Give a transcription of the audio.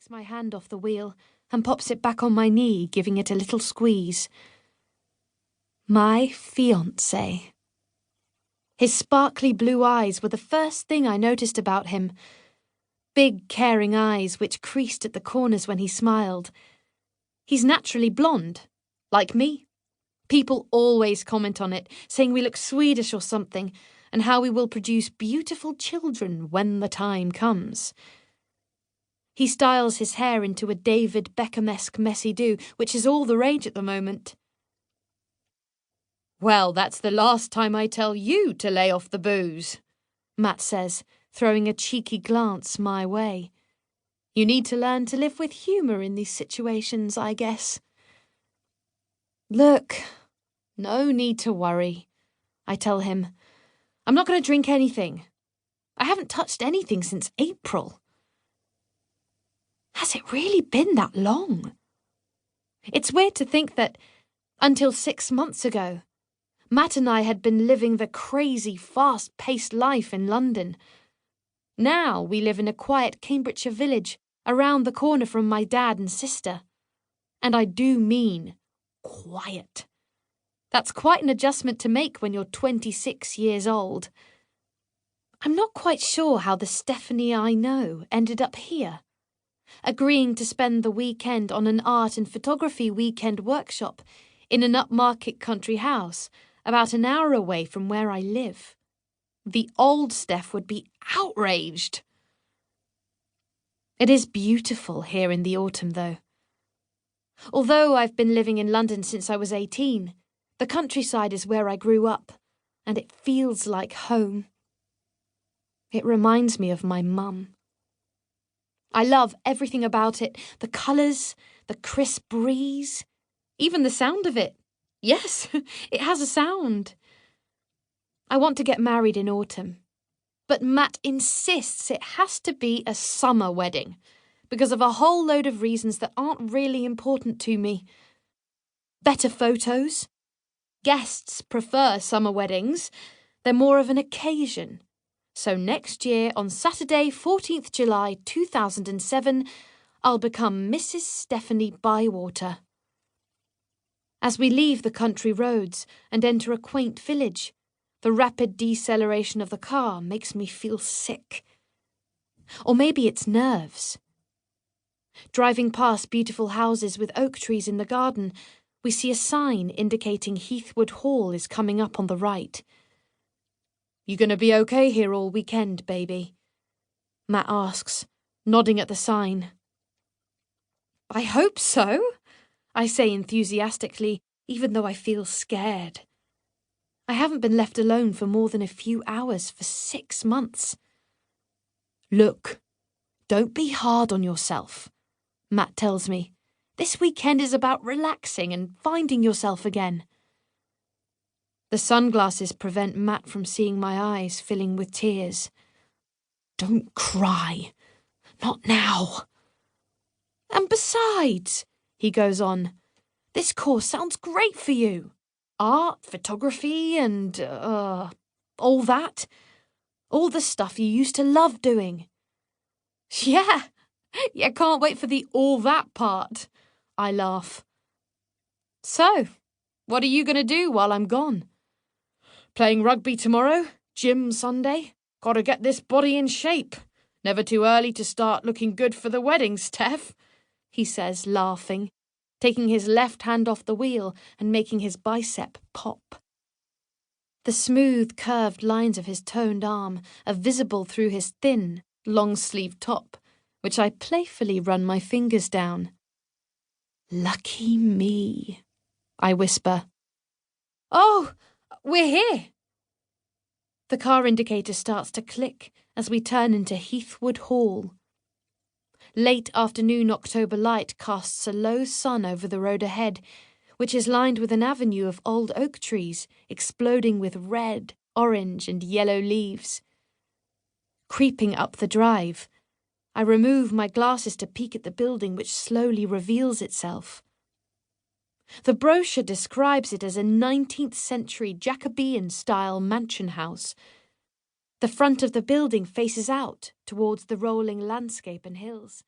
takes my hand off the wheel and pops it back on my knee, giving it a little squeeze. My fiancé. His sparkly blue eyes were the first thing I noticed about him. Big, caring eyes which creased at the corners when he smiled. He's naturally blonde, like me. People always comment on it, saying we look Swedish or something, and how we will produce beautiful children when the time comes. He styles his hair into a David Beckham-esque messy do, which is all the rage at the moment. "Well, that's the last time I tell you to lay off the booze," Matt says, throwing a cheeky glance my way. You need to learn to live with humour in these situations, I guess. Look, no need to worry, I tell him. I'm not going to drink anything. I haven't touched anything since April. Has it really been that long? It's weird to think that, until 6 months ago, Matt and I had been living the crazy, fast-paced life in London. Now we live in a quiet Cambridgeshire village around the corner from my dad and sister. And I do mean quiet. That's quite an adjustment to make when you're 26 years old. I'm not quite sure how the Stephanie I know ended up here, agreeing to spend the weekend on an art and photography weekend workshop in an upmarket country house about an hour away from where I live. The old Steph would be outraged. It is beautiful here in the autumn, though. Although I've been living in London since I was 18, the countryside is where I grew up, and it feels like home. It reminds me of my mum. I love everything about it, the colours, the crisp breeze, even the sound of it. Yes, it has a sound. I want to get married in autumn, but Matt insists it has to be a summer wedding because of a whole load of reasons that aren't really important to me. Better photos. Guests prefer summer weddings. They're more of an occasion. So next year, on Saturday, 14th July 2007, I'll become Mrs. Stephanie Bywater. As we leave the country roads and enter a quaint village, the rapid deceleration of the car makes me feel sick. Or maybe it's nerves. Driving past beautiful houses with oak trees in the garden, we see a sign indicating Heathwood Hall is coming up on the right. You gonna be okay here all weekend, baby? Matt asks, nodding at the sign. I hope so, I say enthusiastically, even though I feel scared. I haven't been left alone for more than a few hours for 6 months. Look, don't be hard on yourself, Matt tells me. This weekend is about relaxing and finding yourself again. The sunglasses prevent Matt from seeing my eyes filling with tears. Don't cry. Not now. And besides, he goes on, this course sounds great for you. Art, photography, and, all that. All the stuff you used to love doing. Yeah, can't wait for the all that part, I laugh. So, what are you going to do while I'm gone? Playing rugby tomorrow? Gym Sunday? Gotta get this body in shape. Never too early to start looking good for the wedding, Steph, he says, laughing, taking his left hand off the wheel and making his bicep pop. The smooth, curved lines of his toned arm are visible through his thin, long-sleeved top, which I playfully run my fingers down. Lucky me, I whisper. Oh, we're here. The car indicator starts to click as we turn into Heathwood Hall. Late afternoon October light casts a low sun over the road ahead, which is lined with an avenue of old oak trees exploding with red, orange, and yellow leaves. Creeping up the drive, I remove my glasses to peek at the building which slowly reveals itself. The brochure describes it as a 19th century Jacobean-style mansion house. The front of the building faces out towards the rolling landscape and hills.